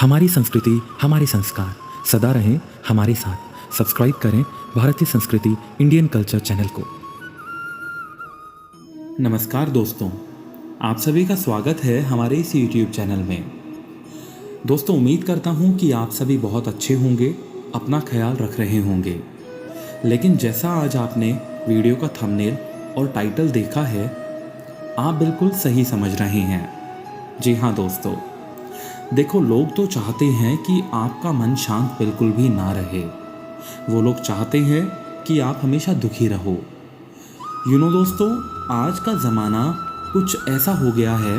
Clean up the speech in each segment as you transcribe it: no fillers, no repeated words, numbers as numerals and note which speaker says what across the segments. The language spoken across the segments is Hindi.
Speaker 1: हमारी संस्कृति, हमारे संस्कार सदा रहें हमारे साथ। सब्सक्राइब करें भारतीय संस्कृति इंडियन कल्चर चैनल को।
Speaker 2: नमस्कार दोस्तों, आप सभी का स्वागत है हमारे इस YouTube चैनल में। दोस्तों, उम्मीद करता हूँ कि आप सभी बहुत अच्छे होंगे, अपना ख्याल रख रहे होंगे। लेकिन जैसा आज आपने वीडियो का थंबनेल और टाइटल देखा है, आप बिल्कुल सही समझ रहे हैं। जी हाँ दोस्तों, देखो, लोग तो चाहते हैं कि आपका मन शांत बिल्कुल भी ना रहे। वो लोग चाहते हैं कि आप हमेशा दुखी रहो। दोस्तों, आज का ज़माना कुछ ऐसा हो गया है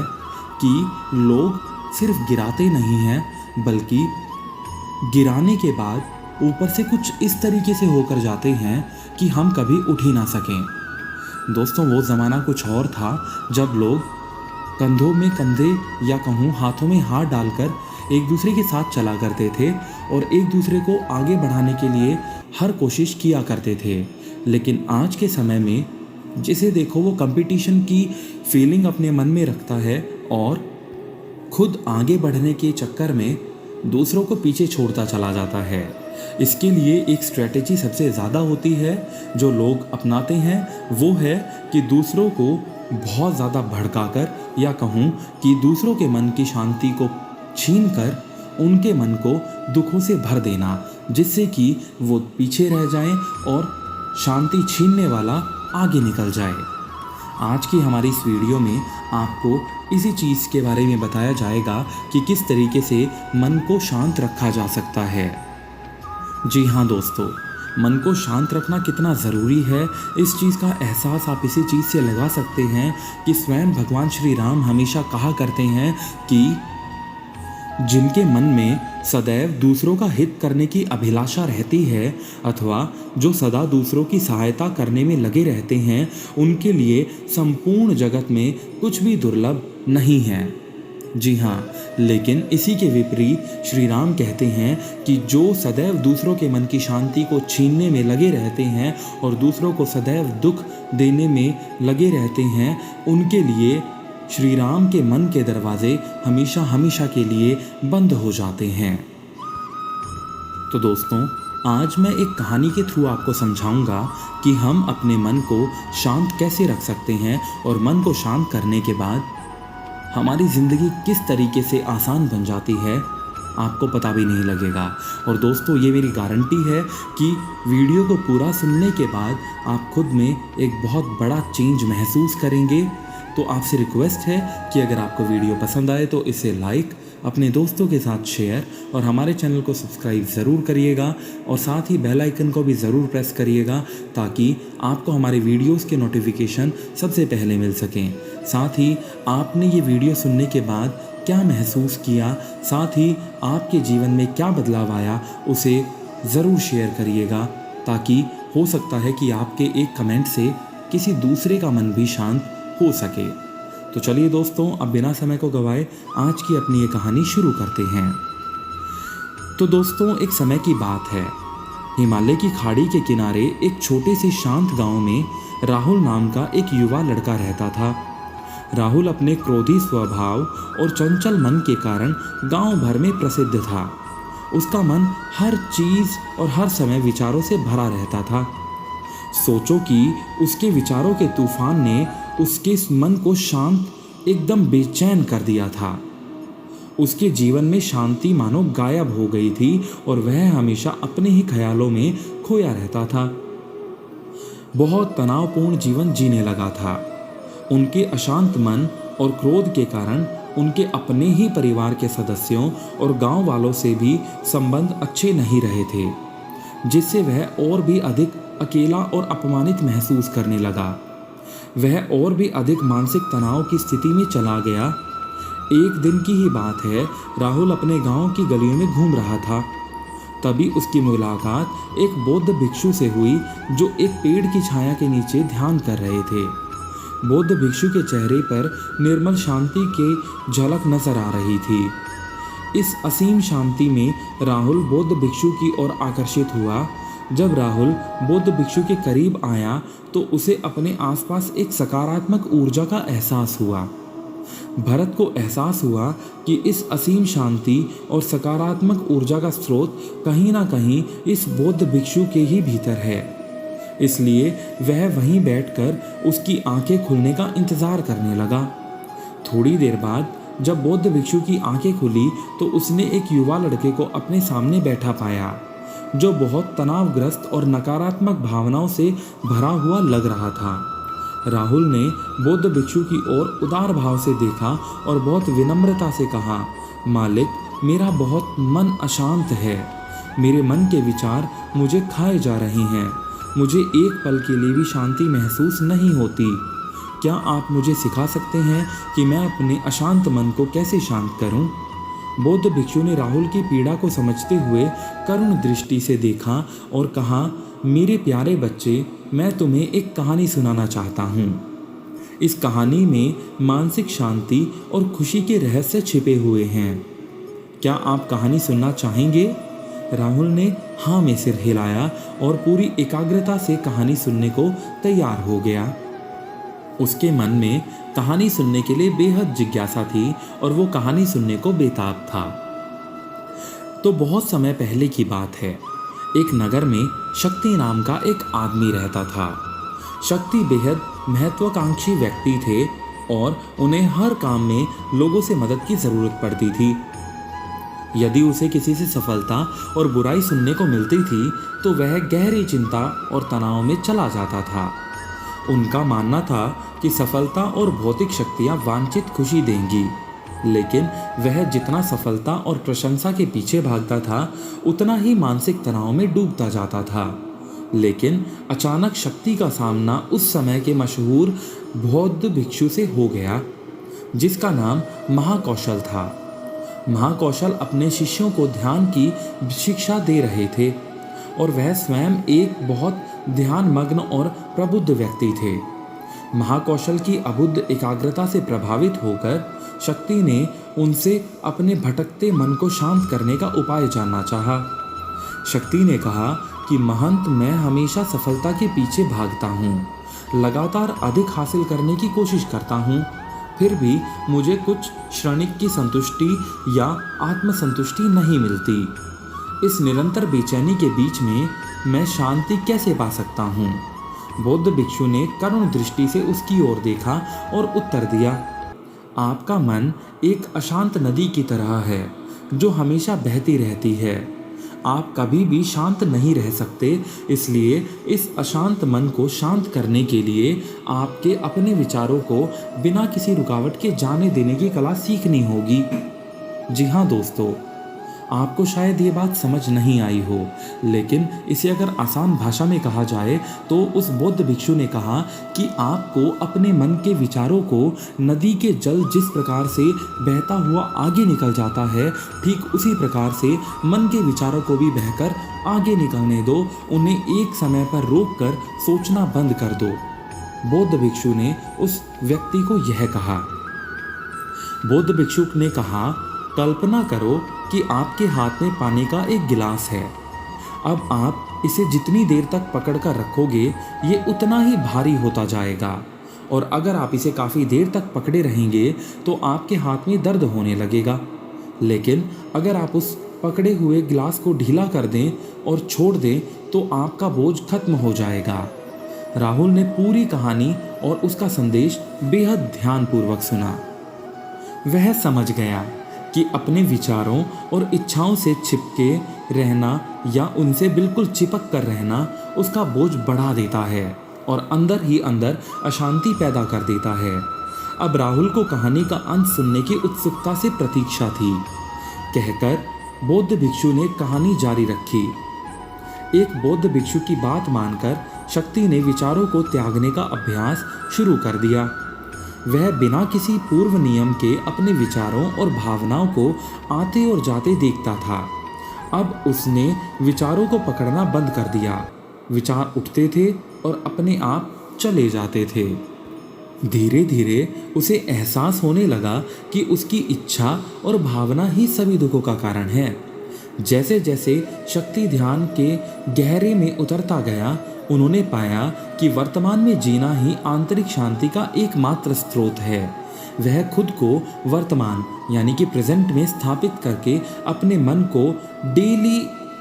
Speaker 2: कि लोग सिर्फ गिराते नहीं हैं, बल्कि गिराने के बाद ऊपर से कुछ इस तरीके से होकर जाते हैं कि हम कभी उठ ही ना सकें। दोस्तों, वो ज़माना कुछ और था जब लोग कंधों में कंधे या कहूँ हाथों में हाथ डालकर एक दूसरे के साथ चला करते थे और एक दूसरे को आगे बढ़ाने के लिए हर कोशिश किया करते थे। लेकिन आज के समय में जिसे देखो वो कंपटीशन की फीलिंग अपने मन में रखता है और खुद आगे बढ़ने के चक्कर में दूसरों को पीछे छोड़ता चला जाता है। इसके लिए एक स्ट्रेटेजी सबसे ज़्यादा होती है जो लोग अपनाते हैं, वो है कि दूसरों को बहुत ज़्यादा भड़काकर या कहूँ कि दूसरों के मन की शांति को छीनकर उनके मन को दुखों से भर देना, जिससे कि वो पीछे रह जाएं और शांति छीनने वाला आगे निकल जाए। आज की हमारी इस वीडियो में आपको इसी चीज़ के बारे में बताया जाएगा कि किस तरीके से मन को शांत रखा जा सकता है। जी हाँ दोस्तों, मन को शांत रखना कितना ज़रूरी है, इस चीज़ का एहसास आप इसी चीज़ से लगा सकते हैं कि स्वयं भगवान श्री राम हमेशा कहा करते हैं कि जिनके मन में सदैव दूसरों का हित करने की अभिलाषा रहती है अथवा जो सदा दूसरों की सहायता करने में लगे रहते हैं, उनके लिए संपूर्ण जगत में कुछ भी दुर्लभ नहीं है। जी हाँ, लेकिन इसी के विपरीत श्री राम कहते हैं कि जो सदैव दूसरों के मन की शांति को छीनने में लगे रहते हैं और दूसरों को सदैव दुख देने में लगे रहते हैं, उनके लिए श्री राम के मन के दरवाजे हमेशा हमेशा के लिए बंद हो जाते हैं। तो दोस्तों, आज मैं एक कहानी के थ्रू आपको समझाऊंगा कि हम अपने मन को शांत कैसे रख सकते हैं और मन को शांत करने के बाद हमारी ज़िंदगी किस तरीके से आसान बन जाती है, आपको पता भी नहीं लगेगा। और दोस्तों, ये मेरी गारंटी है कि वीडियो को पूरा सुनने के बाद आप खुद में एक बहुत बड़ा चेंज महसूस करेंगे। तो आपसे रिक्वेस्ट है कि अगर आपको वीडियो पसंद आए तो इसे लाइक, अपने दोस्तों के साथ शेयर और हमारे चैनल को सब्सक्राइब ज़रूर करिएगा और साथ ही बेल आइकन को भी ज़रूर प्रेस करिएगा ताकि आपको हमारे वीडियोस के नोटिफिकेशन सबसे पहले मिल सकें। साथ ही आपने ये वीडियो सुनने के बाद क्या महसूस किया, साथ ही आपके जीवन में क्या बदलाव आया, उसे ज़रूर शेयर करिएगा ताकि हो सकता है कि आपके एक कमेंट से किसी दूसरे का मन भी शांत हो सके। तो चलिए दोस्तों, अब बिना समय को गवाए आज की अपनी ये कहानी शुरू करते हैं। तो दोस्तों, एक समय की बात है, हिमालय की खाड़ी के किनारे एक छोटे से शांत गांव में राहुल नाम का एक युवा लड़का रहता था। राहुल अपने क्रोधी स्वभाव और चंचल मन के कारण गांव भर में प्रसिद्ध था। उसका मन हर चीज़ और हर समय विचारों से भरा रहता था। सोचो कि उसके विचारों के तूफान ने उसके मन को शांत एकदम बेचैन कर दिया था। उसके जीवन में शांति मानो गायब हो गई थी और वह हमेशा अपने ही ख्यालों में खोया रहता था। बहुत तनावपूर्ण जीवन जीने लगा था। उनके अशांत मन और क्रोध के कारण उनके अपने ही परिवार के सदस्यों और गांव वालों से भी संबंध अच्छे नहीं रहे थे, जिससे वह और भी अधिक अकेला और अपमानित महसूस करने लगा। वह और भी अधिक मानसिक तनाव की स्थिति में चला गया। एक दिन की ही बात है, राहुल अपने गांव की गलियों में घूम रहा था। तभी उसकी मुलाकात एक बौद्ध भिक्षु से हुई जो एक पेड़ की छाया के नीचे ध्यान कर रहे थे। बौद्ध भिक्षु के चेहरे पर निर्मल शांति की झलक नजर आ रही थी। इस असीम शांति में राहुल बौद्ध भिक्षु की ओर आकर्षित हुआ। जब राहुल बौद्ध भिक्षु के करीब आया तो उसे अपने आसपास एक सकारात्मक ऊर्जा का एहसास हुआ। भरत को एहसास हुआ कि इस असीम शांति और सकारात्मक ऊर्जा का स्रोत कहीं ना कहीं इस बौद्ध भिक्षु के ही भीतर है। इसलिए वह वहीं बैठकर उसकी आंखें खुलने का इंतजार करने लगा। थोड़ी देर बाद जब बौद्ध भिक्षु की आंखें खुली तो उसने एक युवा लड़के को अपने सामने बैठा पाया, जो बहुत तनावग्रस्त और नकारात्मक भावनाओं से भरा हुआ लग रहा था। राहुल ने बौद्ध भिक्षु की ओर उदार भाव से देखा और बहुत विनम्रता से कहा, मालिक, मेरा बहुत मन अशांत है। मेरे मन के विचार मुझे खाए जा रहे हैं। मुझे एक पल के लिए भी शांति महसूस नहीं होती। क्या आप मुझे सिखा सकते हैं कि मैं अपने अशांत मन को कैसे शांत करूं? बौद्ध भिक्षु ने राहुल की पीड़ा को समझते हुए करुण दृष्टि से देखा और कहा, मेरे प्यारे बच्चे, मैं तुम्हें एक कहानी सुनाना चाहता हूँ। इस कहानी में मानसिक शांति और खुशी के रहस्य छिपे हुए हैं। क्या आप कहानी सुनना चाहेंगे? राहुल ने हाँ में सिर हिलाया और पूरी एकाग्रता से कहानी सुनने को तैयार हो गया। उसके मन में कहानी सुनने के लिए बेहद जिज्ञासा थी और वो कहानी सुनने को बेताब था। तो बहुत समय पहले की बात है। एक नगर में शक्ति नाम का एक आदमी रहता था। शक्ति बेहद महत्वाकांक्षी व्यक्ति थे और उन्हें हर काम में लोगों से मदद की ज़रूरत पड़ती थी। यदि उसे किसी से सफलता और बुराई सुनने को मिलती थी तो वह गहरी चिंता और तनाव में चला जाता था। उनका मानना था कि सफलता और भौतिक शक्तियाँ वांछित खुशी देंगी, लेकिन वह जितना सफलता और प्रशंसा के पीछे भागता था उतना ही मानसिक तनाव में डूबता जाता था। लेकिन अचानक शक्ति का सामना उस समय के मशहूर बौद्ध भिक्षु से हो गया, जिसका नाम महाकौशल था। महाकौशल अपने शिष्यों को ध्यान की शिक्षा दे रहे थे और वह स्वयं एक बहुत ध्यानमग्न और प्रबुद्ध व्यक्ति थे। महाकौशल की अबुद्ध एकाग्रता से प्रभावित होकर शक्ति ने उनसे अपने भटकते मन को शांत करने का उपाय जानना चाहा। शक्ति ने कहा कि महंत, मैं हमेशा सफलता के पीछे भागता हूँ, लगातार अधिक हासिल करने की कोशिश करता हूँ, फिर भी मुझे कुछ क्षणिक की संतुष्टि या आत्मसंतुष्टि नहीं मिलती। इस निरंतर बेचैनी के बीच में मैं शांति कैसे पा सकता हूँ? बौद्ध भिक्षु ने करुण दृष्टि से उसकी ओर देखा और उत्तर दिया, आपका मन एक अशांत नदी की तरह है जो हमेशा बहती रहती है। आप कभी भी शांत नहीं रह सकते, इसलिए इस अशांत मन को शांत करने के लिए आपके अपने विचारों को बिना किसी रुकावट के जाने देने की कला सीखनी होगी। जी हाँ दोस्तों, आपको शायद ये बात समझ नहीं आई हो, लेकिन इसे अगर आसान भाषा में कहा जाए तो उस बौद्ध भिक्षु ने कहा कि आपको अपने मन के विचारों को नदी के जल जिस प्रकार से बहता हुआ आगे निकल जाता है, ठीक उसी प्रकार से मन के विचारों को भी बहकर आगे निकलने दो। उन्हें एक समय पर रोककर सोचना बंद कर दो। बौद्ध भिक्षु ने उस व्यक्ति को यह कहा। बौद्ध भिक्षु ने कहा, कल्पना करो कि आपके हाथ में पानी का एक गिलास है। अब आप इसे जितनी देर तक पकड़कर रखोगे ये उतना ही भारी होता जाएगा, और अगर आप इसे काफ़ी देर तक पकड़े रहेंगे तो आपके हाथ में दर्द होने लगेगा। लेकिन अगर आप उस पकड़े हुए गिलास को ढीला कर दें और छोड़ दें तो आपका बोझ खत्म हो जाएगा। राहुल ने पूरी कहानी और उसका संदेश बेहद ध्यानपूर्वक सुना। वह समझ गया कि अपने विचारों और इच्छाओं से चिपके रहना या उनसे बिल्कुल चिपक कर रहना उसका बोझ बढ़ा देता है और अंदर ही अंदर अशांति पैदा कर देता है। अब राहुल को कहानी का अंत सुनने की उत्सुकता से प्रतीक्षा थी। कहकर बौद्ध भिक्षु ने कहानी जारी रखी। एक बौद्ध भिक्षु की बात मानकर शक्ति ने विचारों को त्यागने का अभ्यास शुरू कर दिया। वह बिना किसी पूर्व नियम के अपने विचारों और भावनाओं को आते और जाते देखता था। अब उसने विचारों को पकड़ना बंद कर दिया। विचार उठते थे और अपने आप चले जाते थे। धीरे धीरे उसे एहसास होने लगा कि उसकी इच्छा और भावना ही सभी दुखों का कारण है। जैसे जैसे शक्ति ध्यान के गहरे में उतरता गया, उन्होंने पाया कि वर्तमान में जीना ही आंतरिक शांति का एकमात्र स्रोत है। वह खुद को वर्तमान यानी कि प्रेजेंट में स्थापित करके अपने मन को डेली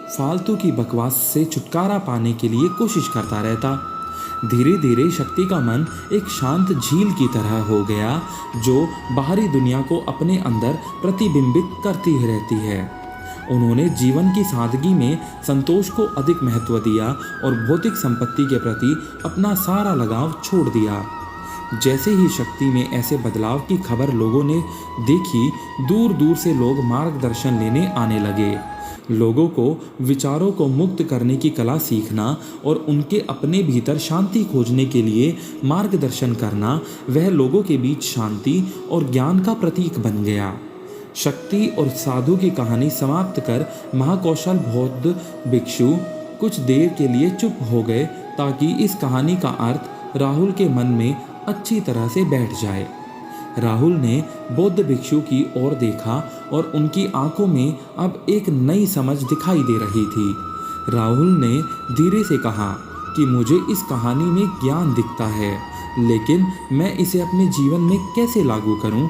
Speaker 2: फालतू की बकवास से छुटकारा पाने के लिए कोशिश करता रहता। धीरे धीरे शक्ति का मन एक शांत झील की तरह हो गया जो बाहरी दुनिया को अपने अंदर प्रतिबिंबित करती रहती है। उन्होंने जीवन की सादगी में संतोष को अधिक महत्व दिया और भौतिक संपत्ति के प्रति अपना सारा लगाव छोड़ दिया। जैसे ही शक्ति में ऐसे बदलाव की खबर लोगों ने देखी, दूर दूर से लोग मार्गदर्शन लेने आने लगे। लोगों को विचारों को मुक्त करने की कला सीखना और उनके अपने भीतर शांति खोजने के लिए मार्गदर्शन करना वह लोगों के बीच शांति और ज्ञान का प्रतीक बन गया। शक्ति और साधु की कहानी समाप्त कर महाकौशल बौद्ध भिक्षु कुछ देर के लिए चुप हो गए ताकि इस कहानी का अर्थ राहुल के मन में अच्छी तरह से बैठ जाए। राहुल ने बौद्ध भिक्षु की ओर देखा और उनकी आंखों में अब एक नई समझ दिखाई दे रही थी। राहुल ने धीरे से कहा कि मुझे इस कहानी में ज्ञान दिखता है, लेकिन मैं इसे अपने जीवन में कैसे लागू करूं?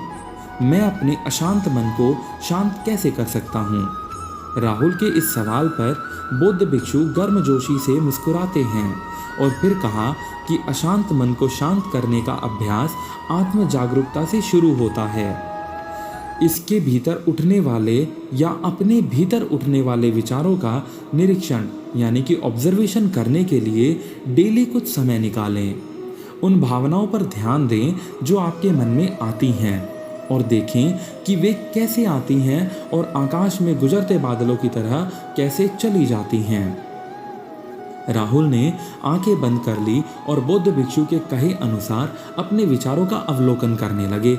Speaker 2: मैं अपने अशांत मन को शांत कैसे कर सकता हूं? राहुल के इस सवाल पर बौद्ध भिक्षु गर्मजोशी से मुस्कुराते हैं और फिर कहा कि अशांत मन को शांत करने का अभ्यास आत्म जागरूकता से शुरू होता है। इसके भीतर उठने वाले या अपने भीतर उठने वाले विचारों का निरीक्षण यानी कि ऑब्जर्वेशन करने के लिए डेली कुछ समय निकालें। उन भावनाओं पर ध्यान दें जो आपके मन में आती हैं और देखें कि वे कैसे आती हैं और आकाश में गुजरते बादलों की तरह कैसे चली जाती हैं। राहुल ने आंखें बंद कर ली और बौद्ध भिक्षु के कहे अनुसार अपने विचारों का अवलोकन करने लगे।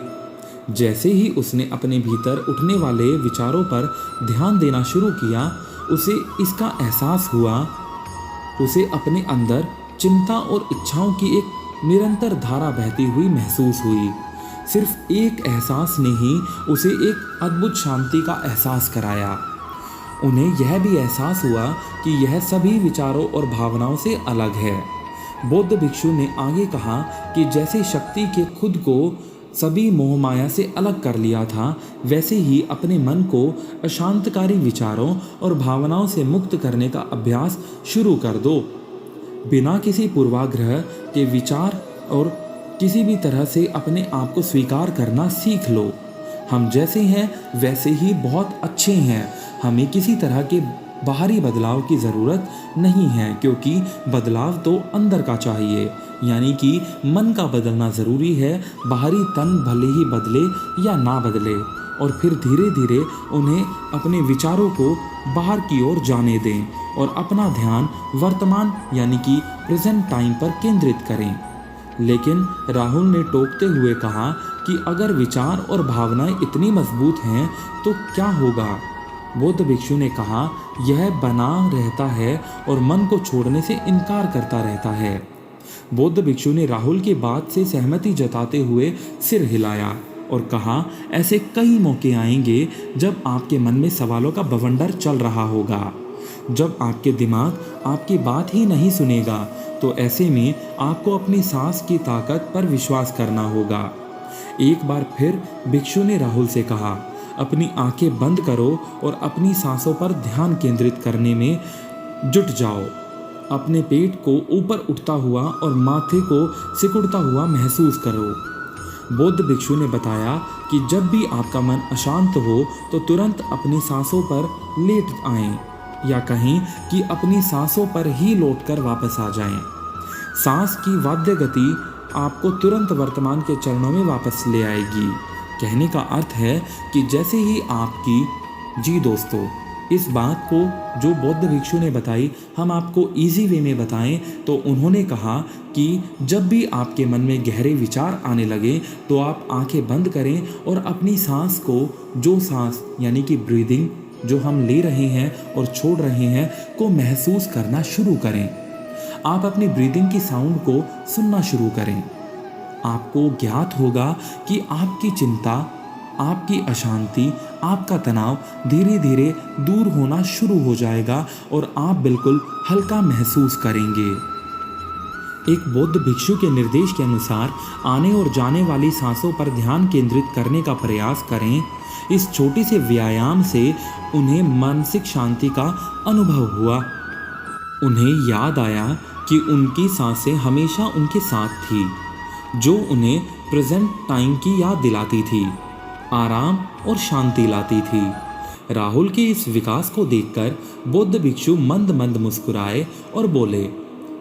Speaker 2: जैसे ही उसने अपने भीतर उठने वाले विचारों पर ध्यान देना शुरू किया, उसे इसका एहसास हुआ। उसे अपने अंदर चिंता और इच्छाओं की एक निरंतर धारा बहती हुई महसूस हुई। सिर्फ एक एहसास ने ही उसे एक अद्भुत शांति का एहसास कराया। उन्हें यह भी एहसास हुआ कि यह सभी विचारों और भावनाओं से अलग है। बौद्ध भिक्षु ने आगे कहा कि जैसे शक्ति के खुद को सभी मोह माया से अलग कर लिया था, वैसे ही अपने मन को अशांतकारी विचारों और भावनाओं से मुक्त करने का अभ्यास शुरू कर दो। बिना किसी पूर्वाग्रह के विचार और किसी भी तरह से अपने आप को स्वीकार करना सीख लो। हम जैसे हैं वैसे ही बहुत अच्छे हैं। हमें किसी तरह के बाहरी बदलाव की ज़रूरत नहीं है, क्योंकि बदलाव तो अंदर का चाहिए, यानी कि मन का बदलना ज़रूरी है। बाहरी तन भले ही बदले या ना बदले। और फिर धीरे धीरे उन्हें अपने विचारों को बाहर की ओर जाने दें और अपना ध्यान वर्तमान यानी कि प्रेजेंट टाइम पर केंद्रित करें। लेकिन राहुल ने टोकते हुए कहा कि अगर विचार और भावनाएं इतनी मजबूत हैं तो क्या होगा? बौद्ध भिक्षु ने कहा, यह बना रहता है और मन को छोड़ने से इनकार करता रहता है। बौद्ध भिक्षु ने राहुल की बात से सहमति जताते हुए सिर हिलाया और कहा, ऐसे कई मौके आएंगे जब आपके मन में सवालों का बवंडर चल रहा होगा। जब आपके दिमाग आपकी बात ही नहीं सुनेगा, तो ऐसे में आपको अपनी सांस की ताकत पर विश्वास करना होगा। एक बार फिर भिक्षु ने राहुल से कहा, अपनी आंखें बंद करो और अपनी सांसों पर ध्यान केंद्रित करने में जुट जाओ। अपने पेट को ऊपर उठता हुआ और माथे को सिकुड़ता हुआ महसूस करो। बौद्ध भिक्षु ने बताया कि जब भी आपका मन अशांत हो तो तुरंत अपनी सांसों पर लेट आएं, या कहें कि अपनी सांसों पर ही लौटकर वापस आ जाएं। सांस की वाद्य गति आपको तुरंत वर्तमान के चरणों में वापस ले आएगी। कहने का अर्थ है कि जैसे ही आपकी जी दोस्तों, इस बात को जो बौद्ध भिक्षु ने बताई हम आपको इजी वे में बताएं, तो उन्होंने कहा कि जब भी आपके मन में गहरे विचार आने लगे तो आप आंखें बंद करें और अपनी सांस को, जो सांस यानी कि ब्रीदिंग जो हम ले रहे हैं और छोड़ रहे हैं, को महसूस करना शुरू करें। आप अपनी ब्रीदिंग की साउंड को सुनना शुरू करें। आपको ज्ञात होगा कि आपकी चिंता, आपकी अशांति, आपका तनाव धीरे धीरे दूर होना शुरू हो जाएगा और आप बिल्कुल हल्का महसूस करेंगे। एक बौद्ध भिक्षु के निर्देश के अनुसार आने और जाने वाली सांसों पर ध्यान केंद्रित करने का प्रयास करें। इस छोटे से व्यायाम से उन्हें मानसिक शांति का अनुभव हुआ। उन्हें याद आया कि उनकी सांसें हमेशा उनके साथ थी, जो उन्हें प्रेजेंट टाइम की याद दिलाती थी, आराम और शांति लाती थी। राहुल के इस विकास को देखकर बौद्ध भिक्षु मंद मंद मुस्कुराए और बोले,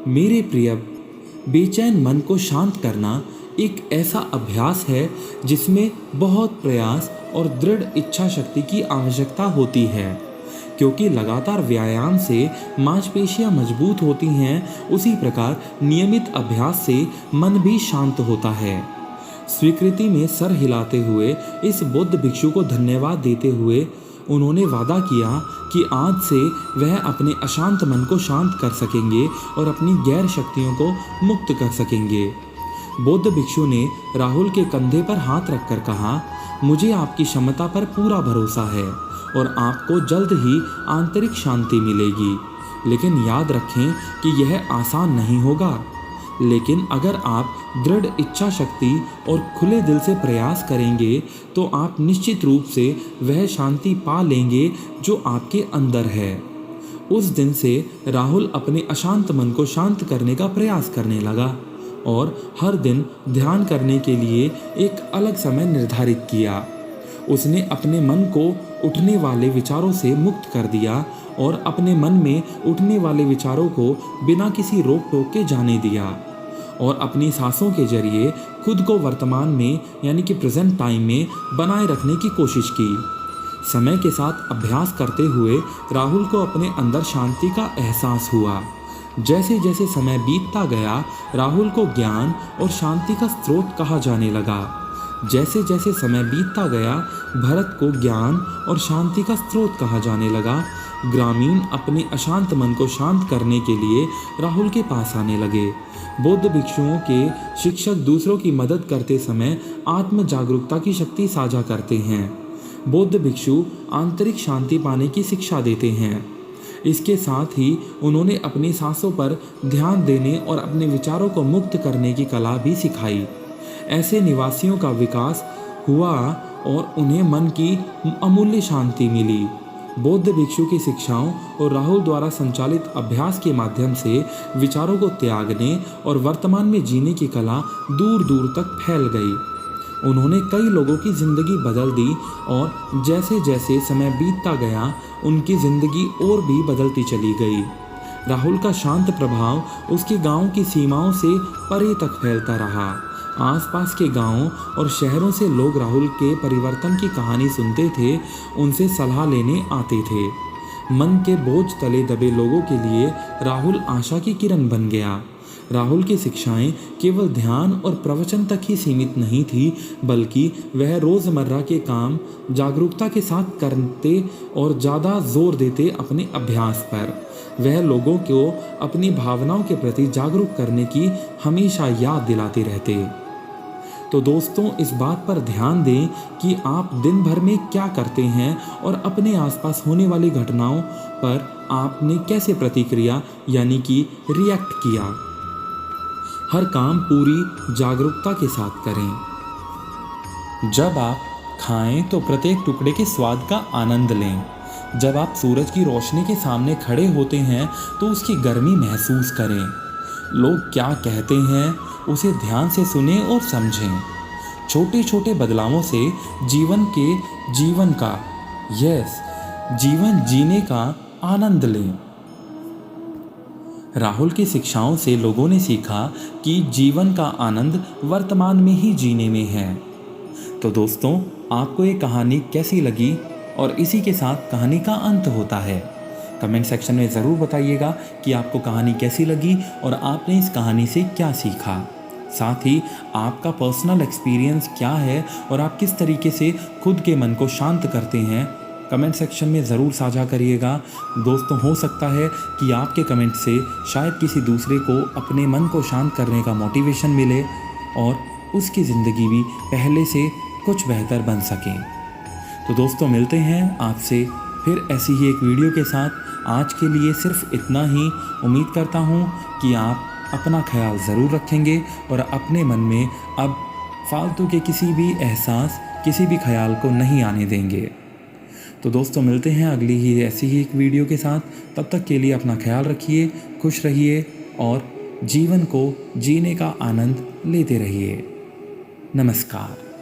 Speaker 2: मेरे प्रिय, बेचैन मन को शांत करना एक ऐसा अभ्यास है जिसमें बहुत प्रयास और दृढ़ इच्छा शक्ति की आवश्यकता होती है। क्योंकि लगातार व्यायाम से मांसपेशियां मजबूत होती हैं, उसी प्रकार नियमित अभ्यास से मन भी शांत होता है। स्वीकृति में सर हिलाते हुए इस बौद्ध भिक्षु को धन्यवाद देते हुए उन्होंने वादा किया कि आज से वह अपने अशांत मन को शांत कर सकेंगे और अपनी गैर शक्तियों को मुक्त कर सकेंगे। बौद्ध भिक्षु ने राहुल के कंधे पर हाथ रखकर कहा, मुझे आपकी क्षमता पर पूरा भरोसा है और आपको जल्द ही आंतरिक शांति मिलेगी। लेकिन याद रखें कि यह आसान नहीं होगा। लेकिन अगर आप दृढ़ इच्छा शक्ति और खुले दिल से प्रयास करेंगे तो आप निश्चित रूप से वह शांति पा लेंगे जो आपके अंदर है। उस दिन से राहुल अपने अशांत मन को शांत करने का प्रयास करने लगा और हर दिन ध्यान करने के लिए एक अलग समय निर्धारित किया। उसने अपने मन को उठने वाले विचारों से मुक्त कर दिया और अपने मन में उठने वाले विचारों को बिना किसी रोक टोक के जाने दिया और अपनी सांसों के जरिए खुद को वर्तमान में यानी कि प्रेजेंट टाइम में बनाए रखने की कोशिश की। समय के साथ अभ्यास करते हुए राहुल को अपने अंदर शांति का एहसास हुआ। जैसे जैसे समय बीतता गया, राहुल को ज्ञान और शांति का स्रोत कहा जाने लगा। जैसे जैसे समय बीतता गया, भरत को ज्ञान और शांति का स्रोत कहा जाने लगा। ग्रामीण अपने अशांत मन को शांत करने के लिए राहुल के पास आने लगे। बौद्ध भिक्षुओं के शिक्षक दूसरों की मदद करते समय आत्म जागरूकता की शक्ति साझा करते हैं। बौद्ध भिक्षु आंतरिक शांति पाने की शिक्षा देते हैं। इसके साथ ही उन्होंने अपनी सांसों पर ध्यान देने और अपने विचारों को मुक्त करने की कला भी सिखाई। ऐसे निवासियों का विकास हुआ और उन्हें मन की अमूल्य शांति मिली। बौद्ध भिक्षु की शिक्षाओं और राहुल द्वारा संचालित अभ्यास के माध्यम से विचारों को त्यागने और वर्तमान में जीने की कला दूर दूर तक फैल गई। उन्होंने कई लोगों की ज़िंदगी बदल दी और जैसे जैसे समय बीतता गया, उनकी ज़िंदगी और भी बदलती चली गई। राहुल का शांत प्रभाव उसके गांव की सीमाओं से परे तक फैलता रहा। आसपास के गांवों और शहरों से लोग राहुल के परिवर्तन की कहानी सुनते थे, उनसे सलाह लेने आते थे। मन के बोझ तले दबे लोगों के लिए राहुल आशा की किरण बन गया। राहुल की शिक्षाएं केवल ध्यान और प्रवचन तक ही सीमित नहीं थी, बल्कि वह रोज़मर्रा के काम जागरूकता के साथ करते और ज़्यादा जोर देते अपने अभ्यास पर। वह लोगों को अपनी भावनाओं के प्रति जागरूक करने की हमेशा याद दिलाते रहते। तो दोस्तों, इस बात पर ध्यान दें कि आप दिन भर में क्या करते हैं और अपने आसपास होने वाली घटनाओं पर आपने कैसे प्रतिक्रिया यानी कि रिएक्ट किया। हर काम पूरी जागरूकता के साथ करें। जब आप खाएं तो प्रत्येक टुकड़े के स्वाद का आनंद लें। जब आप सूरज की रोशनी के सामने खड़े होते हैं तो उसकी गर्मी महसूस करें। लोग क्या कहते हैं उसे ध्यान से सुनें और समझें। छोटे छोटे बदलावों से जीवन जीने का आनंद लें। राहुल की शिक्षाओं से लोगों ने सीखा कि जीवन का आनंद वर्तमान में ही जीने में है। तो दोस्तों, आपको ये कहानी कैसी लगी और इसी के साथ कहानी का अंत होता है। कमेंट सेक्शन में ज़रूर बताइएगा कि आपको कहानी कैसी लगी और आपने इस कहानी से क्या सीखा। साथ ही आपका पर्सनल एक्सपीरियंस क्या है और आप किस तरीके से खुद के मन को शांत करते हैं, कमेंट सेक्शन में ज़रूर साझा करिएगा। दोस्तों, हो सकता है कि आपके कमेंट से शायद किसी दूसरे को अपने मन को शांत करने का मोटिवेशन मिले और उसकी ज़िंदगी भी पहले से कुछ बेहतर बन सके। तो दोस्तों, मिलते हैं आपसे फिर ऐसी ही एक वीडियो के साथ। आज के लिए सिर्फ इतना ही। उम्मीद करता हूँ कि आप अपना ख्याल ज़रूर रखेंगे और अपने मन में अब फालतू के किसी भी एहसास, किसी भी ख्याल को नहीं आने देंगे। तो दोस्तों मिलते हैं अगली ही ऐसी ही एक वीडियो के साथ। तब तक के लिए अपना ख्याल रखिए, खुश रहिए और जीवन को जीने का आनंद लेते रहिए। नमस्कार।